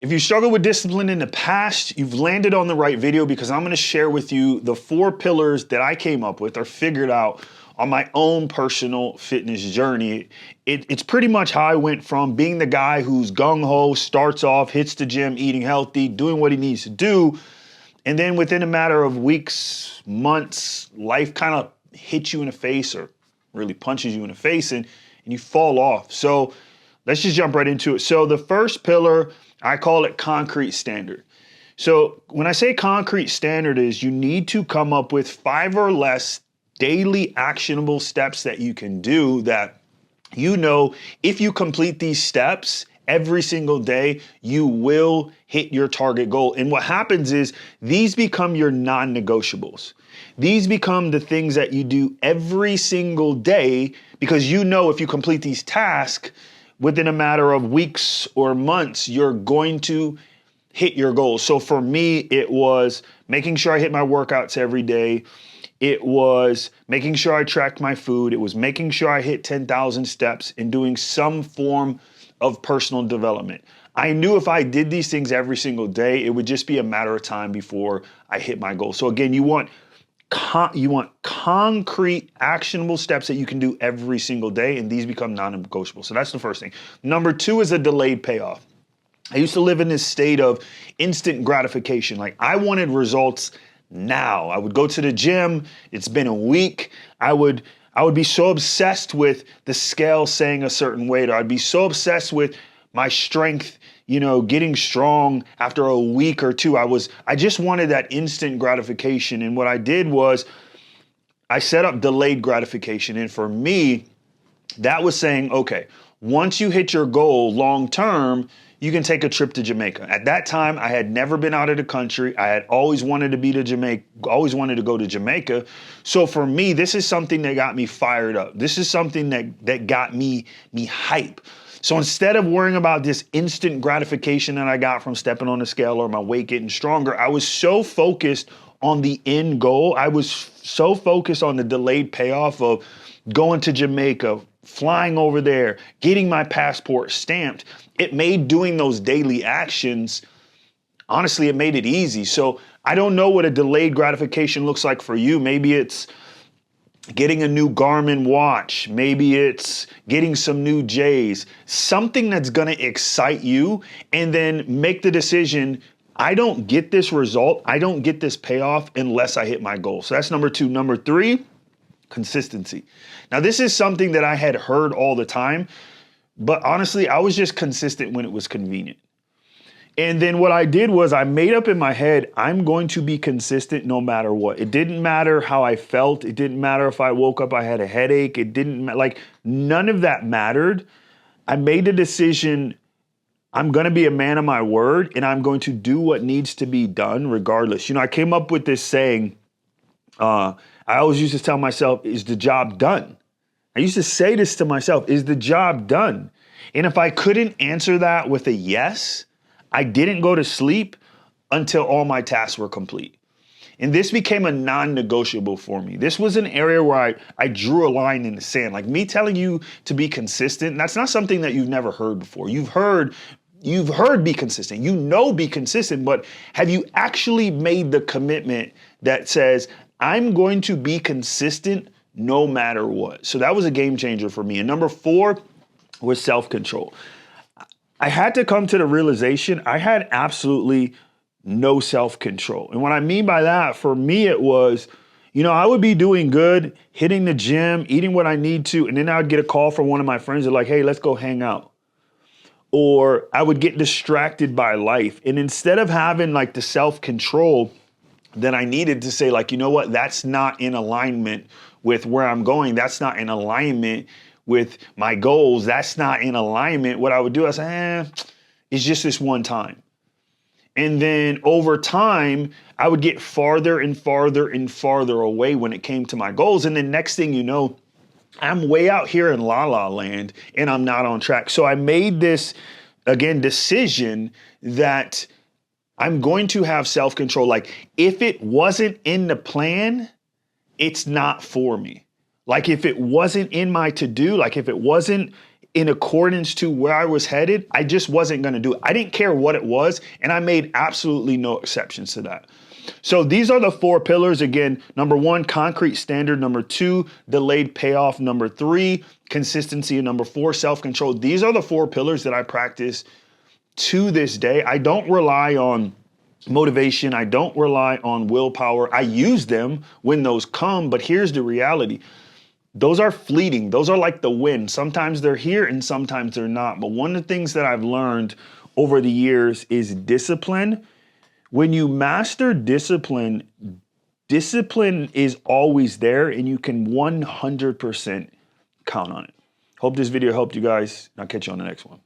If you struggle with discipline in the past, you've landed on the right video because I'm going to share with you the 4 pillars that I came up with or figured out on my own personal fitness journey. It's pretty much how I went from being the guy who's gung-ho, starts off, hits the gym, eating healthy, doing what he needs to do. And then within a matter of weeks, months, life kind of hits you in the face or really punches you in the face and you fall off. So let's just jump right into it. So the first pillar, I call it concrete standard. So when I say concrete standard is you need to come up with 5 or less daily actionable steps that you can do that you know if you complete these steps every single day, you will hit your target goal. And what happens is these become your non-negotiables. These become the things that you do every single day because you know if you complete these tasks, within a matter of weeks or months, you're going to hit your goals. So for me, it was making sure I hit my workouts every day. It was making sure I tracked my food. It was making sure I hit 10,000 steps and doing some form of personal development. I knew if I did these things every single day, it would just be a matter of time before I hit my goal. So again, you want concrete, actionable steps that you can do every single day, and these become non-negotiable. So that's the first thing. Number 2 is a delayed payoff. I used to live in this state of instant gratification. Like I wanted results now. I would go to the gym. It's been a week. I would be so obsessed with the scale saying a certain weight, or I'd be so obsessed with my strength, getting strong after a week or two. I just wanted that instant gratification. And what I did was I set up delayed gratification. And for me, that was saying, okay, once you hit your goal long term, you can take a trip to Jamaica. At that time, I had never been out of the country. I had always wanted to always wanted to go to Jamaica. So for me, this is something that got me fired up. This is something that got me hype. So instead of worrying about this instant gratification that I got from stepping on the scale or my weight getting stronger, I was so focused on the end goal. I was so focused on the delayed payoff of going to Jamaica, flying over there, getting my passport stamped. It made doing those daily actions, honestly, it made it easy. So I don't know what a delayed gratification looks like for you. Maybe it's getting a new Garmin watch. Maybe it's getting some new J's, something that's going to excite you, and then make the decision, I don't get this result, I don't get this payoff unless I hit my goal. So that's number 2. Number 3, consistency. Now, this is something that I had heard all the time, but honestly, I was just consistent when it was convenient. And then what I did was I made up in my head, I'm going to be consistent no matter what. It didn't matter how I felt. It didn't matter if I woke up, I had a headache. It didn't none of that mattered. I made the decision, I'm going to be a man of my word and I'm going to do what needs to be done regardless. I came up with this saying, I always used to tell myself, is the job done? I used to say this to myself, is the job done? And if I couldn't answer that with a yes, I didn't go to sleep until all my tasks were complete. And this became a non-negotiable for me. This was an area where I drew a line in the sand. Like me telling you to be consistent, that's not something that you've never heard before. You've heard be consistent. Be consistent, but have you actually made the commitment that says, I'm going to be consistent no matter what? So that was a game changer for me. And number 4 was self-control. I had to come to the realization I had absolutely no self-control. And what I mean by that, for me, it was, I would be doing good, hitting the gym, eating what I need to, and then I would get a call from one of my friends. They're like, hey, let's go hang out. Or I would get distracted by life. And instead of having the self-control that I needed to say, you know what, that's not in alignment with where I'm going. That's not in alignment with my goals. That's not in alignment. What I would do, I say, it's just this one time. And then over time, I would get farther and farther and farther away when it came to my goals. And then next thing you know, I'm way out here in la la land and I'm not on track. So I made this, again, decision that I'm going to have self-control. If it wasn't in the plan, it's not for me. If it wasn't in my to-do, if it wasn't in accordance to where I was headed, I just wasn't going to do it. I didn't care what it was, and I made absolutely no exceptions to that. So these are the 4 pillars. Again, number 1, concrete standard. Number 2, delayed payoff. Number 3, consistency. And number 4, self-control. These are the 4 pillars that I practice to this day. I don't rely on motivation. I don't rely on willpower. I use them when those come, but here's the reality. Those are fleeting. Those are like the wind. Sometimes they're here and sometimes they're not. But one of the things that I've learned over the years is discipline. When you master discipline, discipline is always there and you can 100% count on it. Hope this video helped you guys. I'll catch you on the next one.